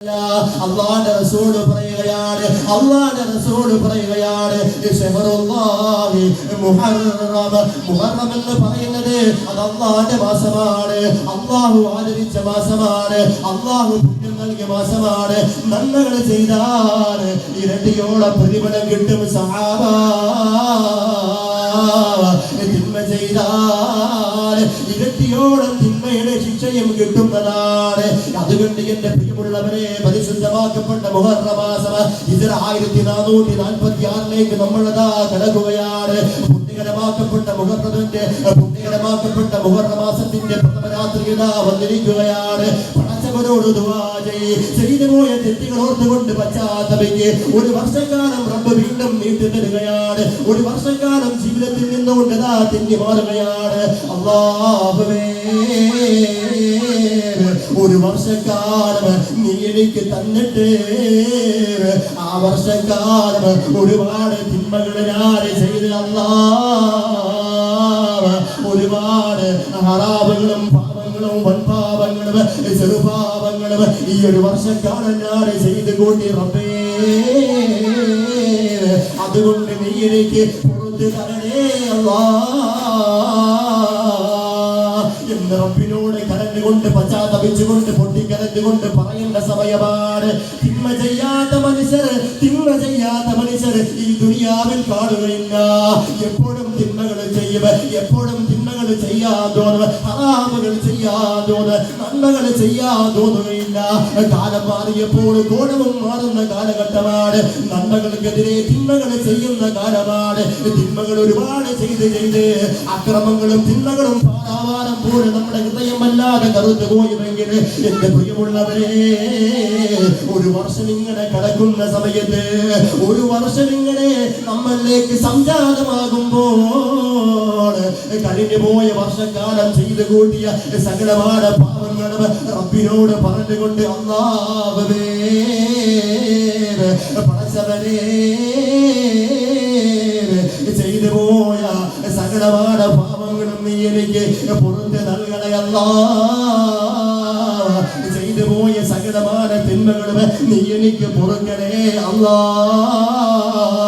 അല്ലാഹുവിന്റെ റസൂൽ പറയുകയാണ് ശഹറുല്ലാഹി മുഹറം എന്ന് പറയുന്നത് അത് അല്ലാഹുവിന്റെ മാസമാണ്. അല്ലാഹു ആദരിച്ച മാസമാണ്. അല്ലാഹു പുണ്യം നൽകിയ മാസമാണ്. നന്മകൾ ചെയ്താൽ ഇരട്ടിയോളം പ്രതിഫലം കിട്ടും സഹാബ. തിന്മ ചെയ്താൽ ഇരട്ടിയോളം തിന്മയുടെ ശിക്ഷയും കിട്ടുന്നതാണ്. അതുകൊണ്ട് എന്റെ പ്രിയമുള്ളവരെ, പരിശുദ്ധമാക്കപ്പെട്ട മുഹറം മാസം ഹിജ്റ 1446 നമ്മളതാ കടക്കുകയാണ്. പുണ്യകരമാക്കപ്പെട്ട മുഹറം മാസത്തിന്റെ പ്രഥമ രാത്രി വന്നിരിക്കുകയാണ്. പടച്ചവനോട് ദുആ ചെയ്യ്, ചെയ്തുപോയ തെറ്റുകൾ ഓർത്തുകൊണ്ട് പശ്ചാത്തപിക്ക്. ഒരു വർഷക്കാലം റബ്ബ് വീണ്ടും നീട്ടി തരികയാണ്. ഒരു വർഷക്കാലം ജീവിതത്തിൽ നിന്നുകൊണ്ട് തെന്നി മാറുകയാണ്. അല്ലാഹുവേ, ഒരു വർഷക്കാലം നീ എനിക്ക് തന്നിട്ട് ആ വർഷക്കാലം ഒരുപാട് തിന്മകൾ ഞാൻ ചെയ്ത് ഒരുപാട് ഹറാമുകളും പാപങ്ങളും വൻപാപങ്ങളും ചെറുപാപങ്ങളും ഈ ഒരു വർഷക്കാലം ഞാൻ ചെയ്ത് കൂട്ടി റബ്ബേ, അതുകൊണ്ട് നീ എനിക്ക് പുറത്ത് തരണേ എന്ന് റബ്ബിനോട് കരഞ്ഞുകൊണ്ട് പശ്ചാത്തപിച്ചുകൊണ്ട് പൊട്ടിക്കരഞ്ഞുകൊണ്ട് പറയേണ്ട സമയമാണ്. തിന്മ ചെയ്യാത്ത മനുഷ്യർ ഈ ദുനിയാവിൽ കാണുകയില്ല. എപ്പോഴും തിന്മകൾ ചെയ്യും, എപ്പോഴും തിന്മകൾ ചെയ്യാൻ തോന്നും, ഹറാമുകൾ ചെയ്യാൻ തോന്നും, നന്മകൾ ചെയ്യാൻ തോന്നുകയില്ല. കാലം മാറിയപ്പോൾ കോണവും മാറുന്ന കാലഘട്ടമാണ്. നന്മകൾക്കെതിരെ തിന്മകൾ ചെയ്യുന്ന കാലമാണ്. തിന്മകൾ ഒരുപാട് ചെയ്ത് അക്രമങ്ങളും തിന്മകളും പാരാവാരം പോലെ നമ്മുടെ ഹൃദയം വല്ലാതെ കറുത്തു പോയുമെങ്കിൽ എന്റെ പ്രിയമുള്ളവരെ, ഒരു വർഷം ഇങ്ങനെ കടക്കുന്ന സമയത്ത്, ഒരു വർഷം ഇങ്ങനെ നമ്മളിലേക്ക് സംജാതമാകുമ്പോൾ കഴിഞ്ഞു പോയ വർഷക്കാലം ചെയ്തു കൂട്ടിയ സകലമായ പാവങ്ങളും റബ്ബിനോട് പറഞ്ഞുകൊണ്ട് അല്ലാഹുവേ, പടച്ചവനേ, ചെയ്തു പോയ സകലമായ പാവങ്ങളും നീ എനിക്ക് പുറത്ത് നൽകണേ അല്ലാഹ്. ചെയ്തു പോയ സകലമായ തിന്മകളും നീ എനിക്ക് പൊറുക്കണേ അല്ലാഹ്.